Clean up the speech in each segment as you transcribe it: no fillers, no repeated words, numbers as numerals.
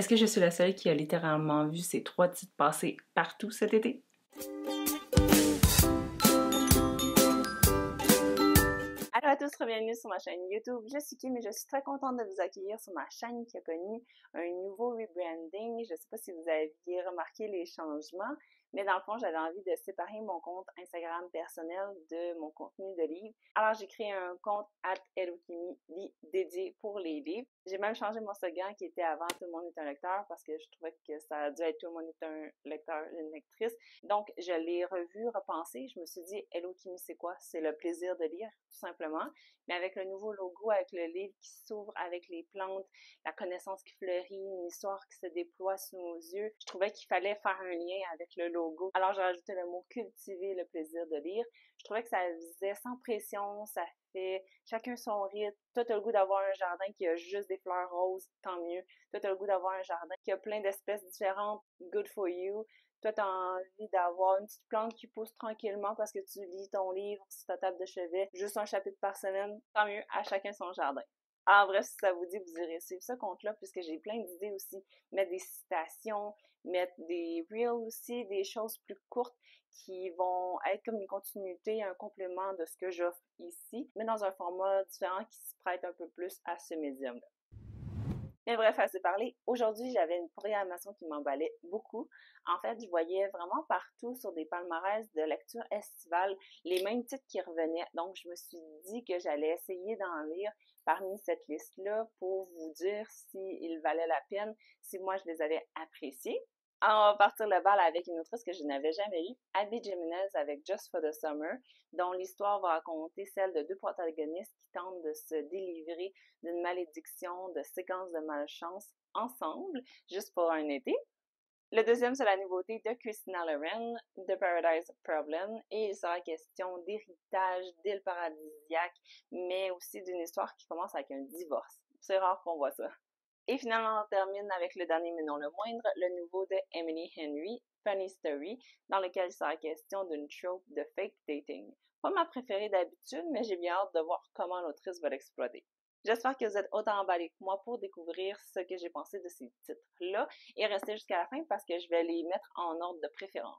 Est-ce que je suis la seule qui a littéralement vu ces 3 titres passer partout cet été? Allô à tous, bienvenue sur ma chaîne YouTube. Je suis Kim et je suis très contente de vous accueillir sur ma chaîne qui a connu un nouveau rebranding. Je ne sais pas si vous aviez remarqué les changements, mais dans le fond, j'avais envie de séparer mon compte Instagram personnel de mon contenu de livre. Alors, j'ai créé un compte @helokimi dédié pour les livres. J'ai même changé mon slogan qui était avant « Tout le monde est un lecteur » parce que je trouvais que ça a dû être « Tout le monde est un lecteur, une lectrice ». Donc, je l'ai revu, repensé. Je me suis dit « Hello Kimi, c'est quoi? C'est le plaisir de lire, tout simplement. » Mais avec le nouveau logo, avec le livre qui s'ouvre, avec les plantes, la connaissance qui fleurit, une histoire qui se déploie sous nos yeux, je trouvais qu'il fallait faire un lien avec le logo. Alors, j'ai rajouté le mot « cultiver le plaisir de lire ». Je trouvais que ça faisait sans pression, ça fait chacun son rythme. Toi, t'as le goût d'avoir un jardin qui a juste des fleurs roses, tant mieux. Toi, t'as le goût d'avoir un jardin qui a plein d'espèces différentes, good for you. Toi, t'as envie d'avoir une petite plante qui pousse tranquillement parce que tu lis ton livre sur ta table de chevet, juste un chapitre par semaine, tant mieux, à chacun son jardin. En bref, si ça vous dit, vous irez suivre ce compte-là, puisque j'ai plein d'idées aussi. Mettre des citations, mettre des reels aussi, des choses plus courtes qui vont être comme une continuité, un complément de ce que j'offre ici, mais dans un format différent qui se prête un peu plus à ce médium-là. Mais bref, assez parlé. Aujourd'hui, j'avais une programmation qui m'emballait beaucoup. En fait, je voyais vraiment partout sur des palmarès de lecture estivale les mêmes titres qui revenaient. Donc, je me suis dit que j'allais essayer d'en lire parmi cette liste-là pour vous dire s'ils valaient la peine, si moi je les avais appréciés. Alors, on va partir le bal avec une autrice que je n'avais jamais lue, Abby Jimenez avec Just for the Summer, dont l'histoire va raconter celle de deux protagonistes qui tentent de se délivrer d'une malédiction, de séquences de malchance ensemble, juste pour un été. Le deuxième, c'est la nouveauté de Christina Loren, The Paradise Problem, et il sera question d'héritage, d'île paradisiaque, mais aussi d'une histoire qui commence avec un divorce. C'est rare qu'on voit ça. Et finalement, on termine avec le dernier mais non le moindre, le nouveau de Emily Henry, Funny Story, dans lequel il sera question d'une trope de fake dating. Pas ma préférée d'habitude, mais j'ai bien hâte de voir comment l'autrice va l'exploiter. J'espère que vous êtes autant emballés que moi pour découvrir ce que j'ai pensé de ces titres-là et restez jusqu'à la fin parce que je vais les mettre en ordre de préférence.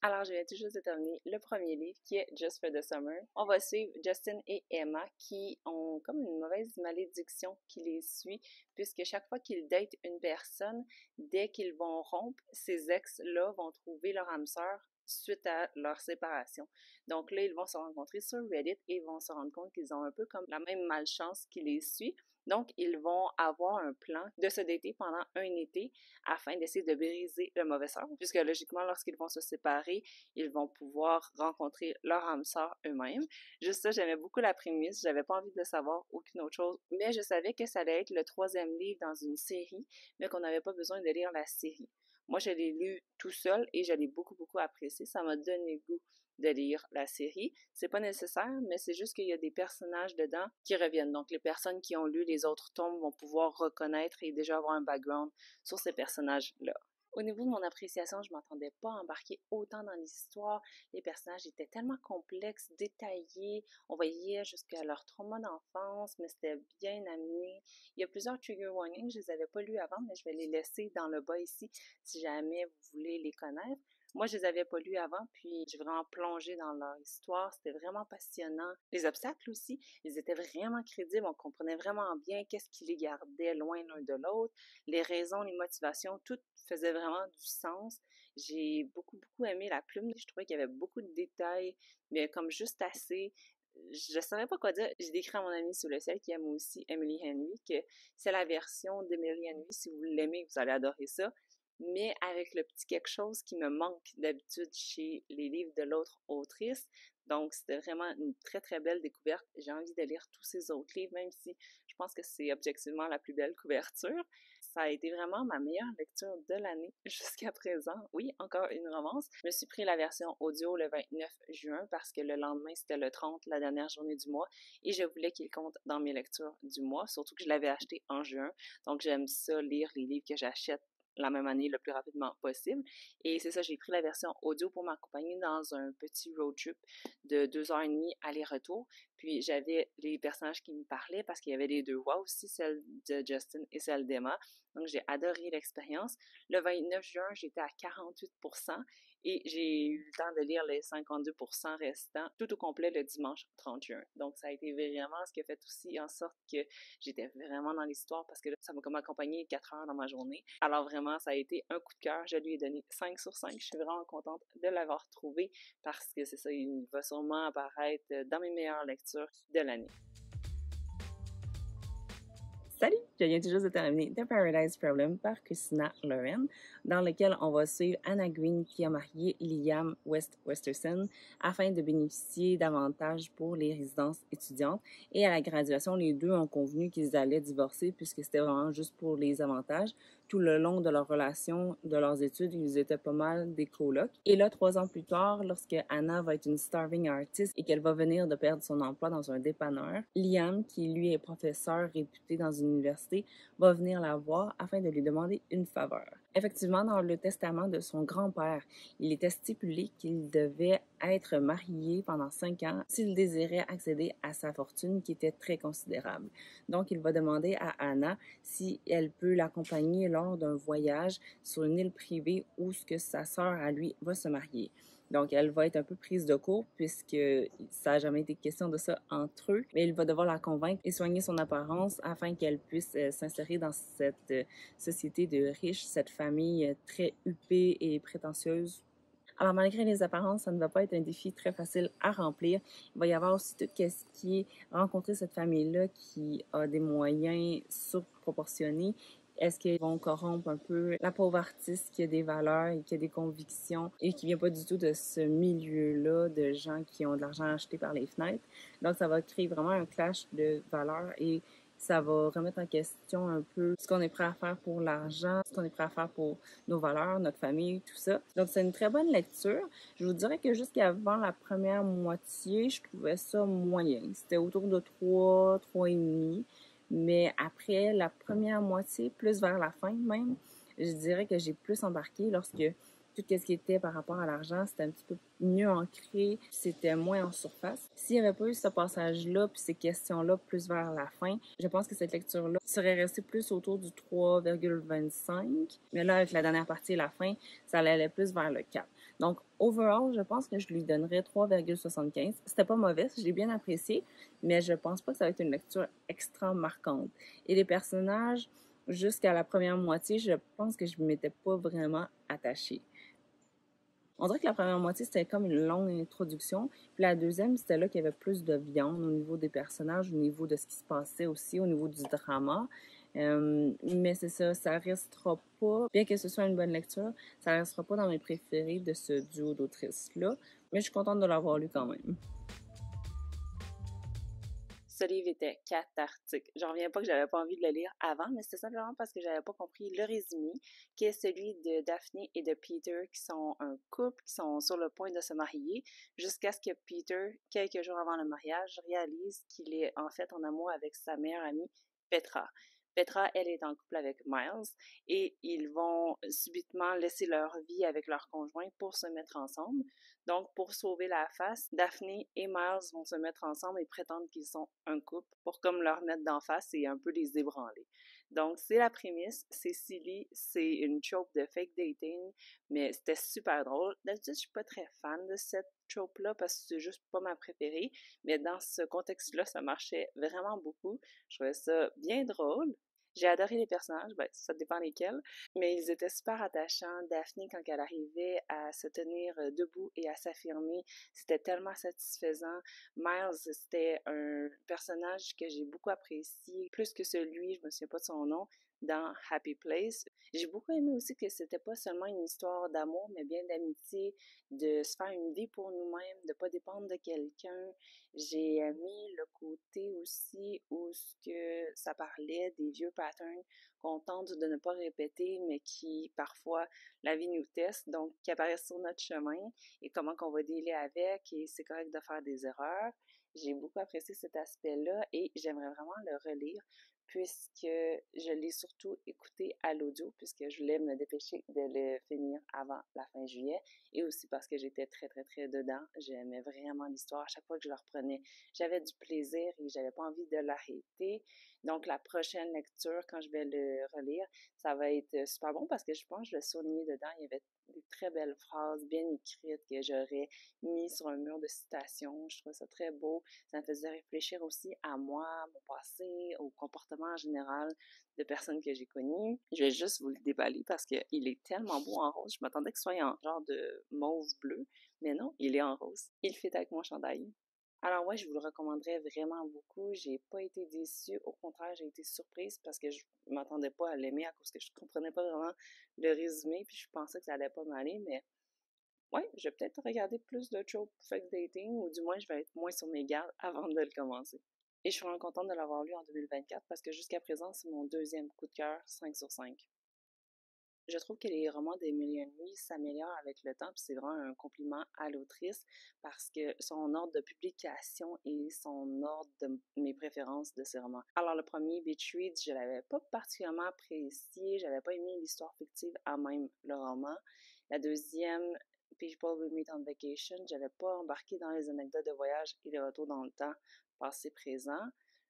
Alors, je vais tout juste de terminer le premier livre qui est Just for the Summer. On va suivre Justin et Emma qui ont comme une mauvaise malédiction qui les suit puisque chaque fois qu'ils datent une personne, dès qu'ils vont rompre, ces ex-là vont trouver leur âme sœur suite à leur séparation. Donc là, ils vont se rencontrer sur Reddit et ils vont se rendre compte qu'ils ont un peu comme la même malchance qui les suit. Donc, ils vont avoir un plan de se dater pendant un été afin d'essayer de briser le mauvais sort, puisque logiquement, lorsqu'ils vont se séparer, ils vont pouvoir rencontrer leur âme sœur eux-mêmes. Juste ça, j'aimais beaucoup la prémisse, j'avais pas envie de savoir aucune autre chose, mais je savais que ça allait être le troisième livre dans une série, mais qu'on n'avait pas besoin de lire la série. Moi, je l'ai lu tout seul et je l'ai beaucoup apprécié. Ça m'a donné le goût de lire la série. C'est pas nécessaire, mais c'est juste qu'il y a des personnages dedans qui reviennent. Donc, les personnes qui ont lu les autres tomes vont pouvoir reconnaître et déjà avoir un background sur ces personnages-là. Au niveau de mon appréciation, je m'attendais pas à embarquer autant dans l'histoire. Les personnages étaient tellement complexes, détaillés. On voyait jusqu'à leur trauma d'enfance, mais c'était bien amené. Il y a plusieurs trigger warnings, je les avais pas lus avant, mais je vais les laisser dans le bas ici si jamais vous voulez les connaître. Moi, je les avais pas lus avant, puis j'ai vraiment plongé dans leur histoire. C'était vraiment passionnant. Les obstacles aussi, ils étaient vraiment crédibles. On comprenait vraiment bien qu'est-ce qui les gardait loin l'un de l'autre. Les raisons, les motivations, tout faisait vraiment du sens. J'ai beaucoup aimé la plume. Je trouvais qu'il y avait beaucoup de détails, mais comme juste assez. Je savais pas quoi dire. J'ai décrit à mon ami sous le ciel qui aime aussi Emily Henry que c'est la version d'Emily Henry. Si vous l'aimez, vous allez adorer ça. Mais avec le petit quelque chose qui me manque d'habitude chez les livres de l'autre autrice. Donc, c'était vraiment une très belle découverte. J'ai envie de lire tous ces autres livres, même si je pense que c'est objectivement la plus belle couverture. Ça a été vraiment ma meilleure lecture de l'année jusqu'à présent. Oui, encore une romance. Je me suis pris la version audio le 29 juin parce que le lendemain, c'était le 30, la dernière journée du mois, et je voulais qu'il compte dans mes lectures du mois, surtout que je l'avais acheté en juin. Donc, j'aime ça, lire les livres que j'achète la même année le plus rapidement possible. Et c'est ça, j'ai pris la version audio pour m'accompagner dans un petit road trip de 2 heures et demie aller-retour. Puis j'avais les personnages qui me parlaient parce qu'il y avait les deux voix aussi, celle de Justin et celle d'Emma. Donc j'ai adoré l'expérience. Le 29 juin, j'étais à 48% et j'ai eu le temps de lire les 52% restants tout au complet le dimanche 31. Donc ça a été vraiment ce qui a fait aussi en sorte que j'étais vraiment dans l'histoire parce que ça m'a comme accompagné 4 heures dans ma journée. Alors vraiment, ça a été un coup de cœur. Je lui ai donné 5 sur 5. Je suis vraiment contente de l'avoir trouvé parce que c'est ça, il va sûrement apparaître dans mes meilleures lectures de l'année. Salut! Je viens tout juste de terminer The Paradise Problem par Christina Lauren, dans lequel on va suivre Anna Green qui a marié Liam Westerson afin de bénéficier d'avantages pour les résidences étudiantes. Et à la graduation, les deux ont convenu qu'ils allaient divorcer puisque c'était vraiment juste pour les avantages. Tout le long de leur relation, de leurs études, ils étaient pas mal des colocs. Et là, 3 ans plus tard, lorsque Anna va être une starving artist et qu'elle va venir de perdre son emploi dans un dépanneur, Liam, qui lui est professeur réputé dans une université, va venir la voir afin de lui demander une faveur. Effectivement, dans le testament de son grand-père, il était stipulé qu'il devait être marié pendant 5 ans s'il désirait accéder à sa fortune qui était très considérable. Donc, il va demander à Anna si elle peut l'accompagner lors d'un voyage sur une île privée où ce que sa sœur à lui va se marier. Donc, elle va être un peu prise de court puisque ça n'a jamais été question de ça entre eux, mais il va devoir la convaincre et soigner son apparence afin qu'elle puisse s'insérer dans cette société de riches, cette famille très huppée et prétentieuse. Alors, malgré les apparences, ça ne va pas être un défi très facile à remplir. Il va y avoir aussi tout ce qui est rencontrer cette famille-là qui a des moyens surproportionnés. Est-ce qu'ils vont corrompre un peu la pauvre artiste qui a des valeurs et qui a des convictions et qui vient pas du tout de ce milieu-là de gens qui ont de l'argent acheté par les fenêtres? Donc, ça va créer vraiment un clash de valeurs et ça va remettre en question un peu ce qu'on est prêt à faire pour l'argent, ce qu'on est prêt à faire pour nos valeurs, notre famille, tout ça. Donc, c'est une très bonne lecture. Je vous dirais que jusqu'avant la première moitié, je trouvais ça moyen. C'était autour de 3, 3,5. Mais après la première moitié, plus vers la fin même, je dirais que j'ai plus embarqué lorsque tout ce qui était par rapport à l'argent, c'était un petit peu mieux ancré, c'était moins en surface. S'il n'y avait pas eu ce passage-là, puis ces questions-là plus vers la fin, je pense que cette lecture-là serait restée plus autour du 3,25. Mais là, avec la dernière partie et la fin, ça allait plus vers le 4. Donc, overall, je pense que je lui donnerais 3,75. C'était pas mauvais, je l'ai bien apprécié, mais je pense pas que ça va être une lecture extra marquante. Et les personnages, jusqu'à la première moitié, je pense que je ne m'étais pas vraiment attachée. On dirait que la première moitié, c'était comme une longue introduction. Puis la deuxième, c'était là qu'il y avait plus de viande au niveau des personnages, au niveau de ce qui se passait aussi, au niveau du drama. Mais c'est ça, ça restera pas, bien que ce soit une bonne lecture, ça restera pas dans mes préférés de ce duo d'autrices-là. Mais je suis contente de l'avoir lu quand même. Ce livre était cathartique. J'en reviens pas que j'avais pas envie de le lire avant, mais c'était simplement parce que j'avais pas compris le résumé, qui est celui de Daphne et de Peter, qui sont un couple, qui sont sur le point de se marier, jusqu'à ce que Peter, quelques jours avant le mariage, réalise qu'il est en fait en amour avec sa meilleure amie, Petra. Petra, elle est en couple avec Miles et ils vont subitement laisser leur vie avec leur conjoint pour se mettre ensemble. Donc, pour sauver la face, Daphne et Miles vont se mettre ensemble et prétendre qu'ils sont un couple pour comme leur mettre d'en face et un peu les ébranler. Donc, c'est la prémisse, c'est silly, c'est une trope de fake dating, mais c'était super drôle. D'habitude, je suis pas très fan de cette trope-là parce que c'est juste pas ma préférée, mais dans ce contexte-là, ça marchait vraiment beaucoup. Je trouvais ça bien drôle. J'ai adoré les personnages, ben, ça dépend lesquels, mais ils étaient super attachants. Daphne, quand elle arrivait à se tenir debout et à s'affirmer, c'était tellement satisfaisant. Miles, c'était un personnage que j'ai beaucoup apprécié, plus que celui, je me souviens pas de son nom, dans Happy Place. J'ai beaucoup aimé aussi que c'était pas seulement une histoire d'amour, mais bien d'amitié, de se faire une vie pour nous-mêmes, de pas dépendre de quelqu'un. J'ai aimé le côté aussi où ce que ça parlait des vieux patterns qu'on tente de ne pas répéter, mais qui parfois la vie nous teste, donc qui apparaissent sur notre chemin et comment qu'on va dealer avec et c'est correct de faire des erreurs. J'ai beaucoup apprécié cet aspect-là et j'aimerais vraiment le relire puisque je l'ai surtout écouté à l'audio, puisque je voulais me dépêcher de le finir avant la fin juillet, et aussi parce que j'étais très dedans. J'aimais vraiment l'histoire. À chaque fois que je la reprenais, j'avais du plaisir et j'avais pas envie de l'arrêter. Donc, la prochaine lecture, quand je vais le relire, ça va être super bon parce que je pense que je vais souligner dedans. Il y avait des très belles phrases bien écrites que j'aurais mis sur un mur de citations. Je trouvais ça très beau. Ça me faisait réfléchir aussi à moi, à mon passé, au comportement en général de personnes que j'ai connues. Je vais juste vous le déballer parce qu'il est tellement beau en rose. Je m'attendais que ce soit en genre de mauve bleu, mais non, il est en rose. Il fit avec mon chandail. Alors ouais, je vous le recommanderais vraiment beaucoup. J'ai pas été déçue. Au contraire, j'ai été surprise parce que je m'attendais pas à l'aimer à cause que je comprenais pas vraiment le résumé puis je pensais que ça allait pas m'aller, mais ouais, je vais peut-être regarder plus de shows fake dating ou du moins je vais être moins sur mes gardes avant de le commencer. Et je suis vraiment contente de l'avoir lu en 2024 parce que jusqu'à présent, c'est mon deuxième coup de cœur 5 sur 5. Je trouve que les romans d'Emily Henry s'améliorent avec le temps, puis c'est vraiment un compliment à l'autrice parce que son ordre de publication et son ordre de mes préférences de ces romans. Alors le premier, Beach Reads, je l'avais pas particulièrement apprécié, j'avais pas aimé l'histoire fictive à même le roman. La deuxième, People We Meet on Vacation, j'avais pas embarqué dans les anecdotes de voyage et les retours dans le temps, passé, présent.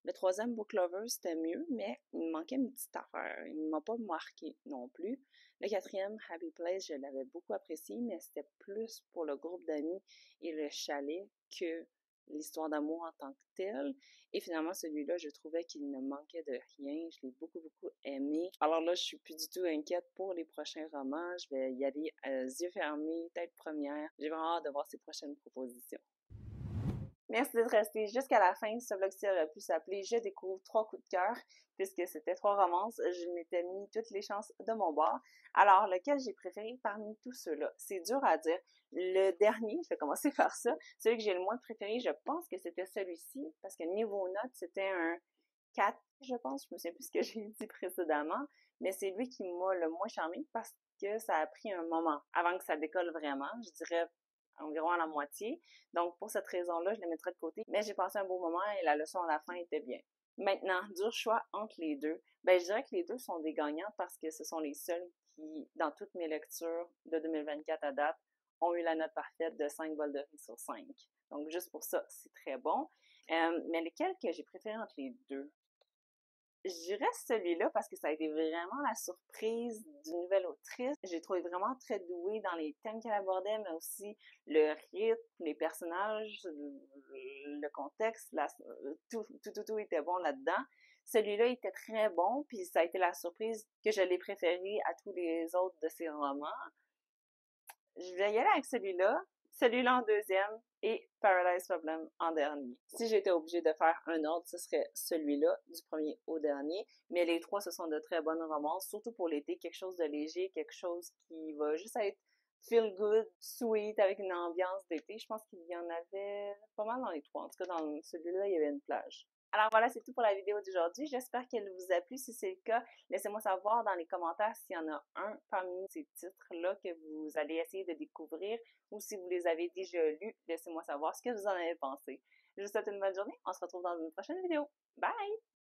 Le troisième, Book Lover, c'était mieux, mais il me manquait une petite affaire. Il ne m'a pas marqué non plus. Le quatrième, Happy Place, je l'avais beaucoup apprécié, mais c'était plus pour le groupe d'amis et le chalet que l'histoire d'amour en tant que telle. Et finalement, celui-là, je trouvais qu'il ne manquait de rien. Je l'ai beaucoup aimé. Alors là, je suis plus du tout inquiète pour les prochains romans. Je vais y aller yeux fermés, tête première. J'ai vraiment hâte de voir ses prochaines propositions. Merci d'être resté jusqu'à la fin. Ce vlog-ci aurait pu s'appeler « Je découvre 3 coups de cœur » puisque c'était 3 romances. Je m'étais mis toutes les chances de mon bord. Alors, lequel j'ai préféré parmi tous ceux-là? C'est dur à dire. Le dernier, je vais commencer par ça, celui que j'ai le moins préféré, je pense que c'était celui-ci parce que niveau note, c'était un 4, je pense. Je me souviens plus ce que j'ai dit précédemment, mais c'est lui qui m'a le moins charmé parce que ça a pris un moment avant que ça décolle vraiment. Je dirais environ à la moitié. Donc, pour cette raison-là, je les mettrai de côté. Mais j'ai passé un beau moment et la leçon à la fin était bien. Maintenant, dur choix entre les deux. Ben, je dirais que les deux sont des gagnants parce que ce sont les seuls qui, dans toutes mes lectures de 2024 à date, ont eu la note parfaite de 5 bols de riz sur 5. Donc, juste pour ça, c'est très bon. Mais lesquels que j'ai préféré entre les deux? Je dirais celui-là parce que ça a été vraiment la surprise d'une nouvelle autrice. J'ai trouvé vraiment très douée dans les thèmes qu'elle abordait, mais aussi le rythme, les personnages, le contexte, tout était bon là-dedans. Celui-là était très bon, puis ça a été la surprise que je l'ai préféré à tous les autres de ses romans. Je vais y aller avec celui-là en deuxième et Paradise Problem en dernier. Si j'étais obligée de faire un ordre, ce serait celui-là, du premier au dernier, mais les trois, ce sont de très bonnes romances, surtout pour l'été, quelque chose de léger, quelque chose qui va juste être feel good, sweet, avec une ambiance d'été. Je pense qu'il y en avait pas mal dans les trois. En tout cas, dans celui-là, il y avait une plage. Alors voilà, c'est tout pour la vidéo d'aujourd'hui. J'espère qu'elle vous a plu. Si c'est le cas, laissez-moi savoir dans les commentaires s'il y en a un parmi ces titres-là que vous allez essayer de découvrir ou si vous les avez déjà lus, laissez-moi savoir ce que vous en avez pensé. Je vous souhaite une bonne journée. On se retrouve dans une prochaine vidéo. Bye!